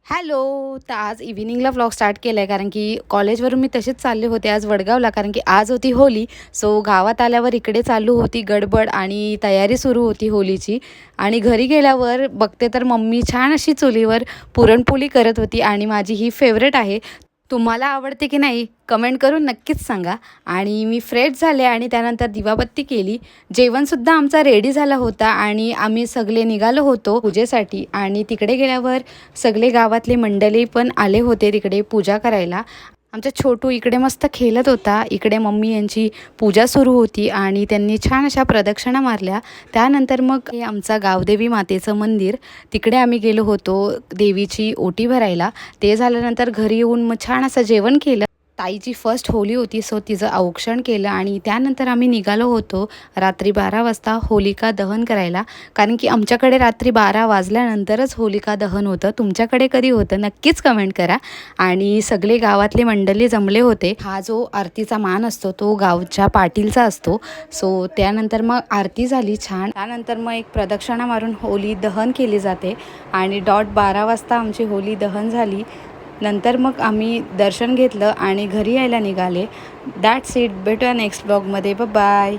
Hello. तर आज इव्हिनिंगला vlog start केला आहे कारण की कॉलेजवरून मी तसेच चालले होते आज वडगावला, कारण की आज होती होली. सो गावात आल्यावर इकडे चालू होती गडबड आणि तयारी सुरू होती होलीची. आणि घरी गेल्यावर बघते तर मम्मी छान अशी चुलीवर पुरणपोळी करत होती आणि माझी ही फेवरेट आहे. तुम्हाला आवडते की नाही कमेंट करून नक्कीच सांगा. आणि मी फ्रेश झाले आणि त्यानंतर दिवाबत्ती केली. जेवणसुद्धा आमचा रेडी झाला होता आणि आम्ही सगळे निघालो होतो पूजेसाठी. आणि तिकडे गेल्यावर सगळे गावातले मंडळी पण आले होते तिकडे पूजा करायला. आमचा छोटू इकडे मस्त खेळत होता. इकडे मम्मी यांची पूजा सुरू होती आणि त्यांनी छान अशा प्रदक्षिणा मारल्या. त्यानंतर मग हे आमचा गावदेवी मातेचं मंदिर, तिकडे आम्ही गेलो होतो देवीची ओटी भरायला. ते झाल्यानंतर घरी येऊन मग छान असं जेवण केलं. ताईची फर्स्ट होली होती सो तिचं औक्षण केलं आणि त्यानंतर आम्ही निघालो होतो रात्री 12 वाजता होलिका दहन करायला. कारण की आमच्याकडे रात्री 12 वाजल्यानंतरच होलिका दहन होतं. तुमच्याकडे कधी होतं नक्कीच कमेंट करा. आणि सगळे गावातले मंडळी जमले होते. हा जो आरतीचा मान असतो तो गावच्या पाटीलचा असतो. सो त्यानंतर मग आरती झाली छान. त्यानंतर मग एक प्रदक्षिणा मारून होली दहन केली जाते आणि डॉट 12 वाजता आमची होली दहन झाली. नंतर मग आम्ही दर्शन घेतलं आणि घरी यायला निघाले. That's it. भेटूया नेक्स्ट ब्लॉगमध्ये. बाय.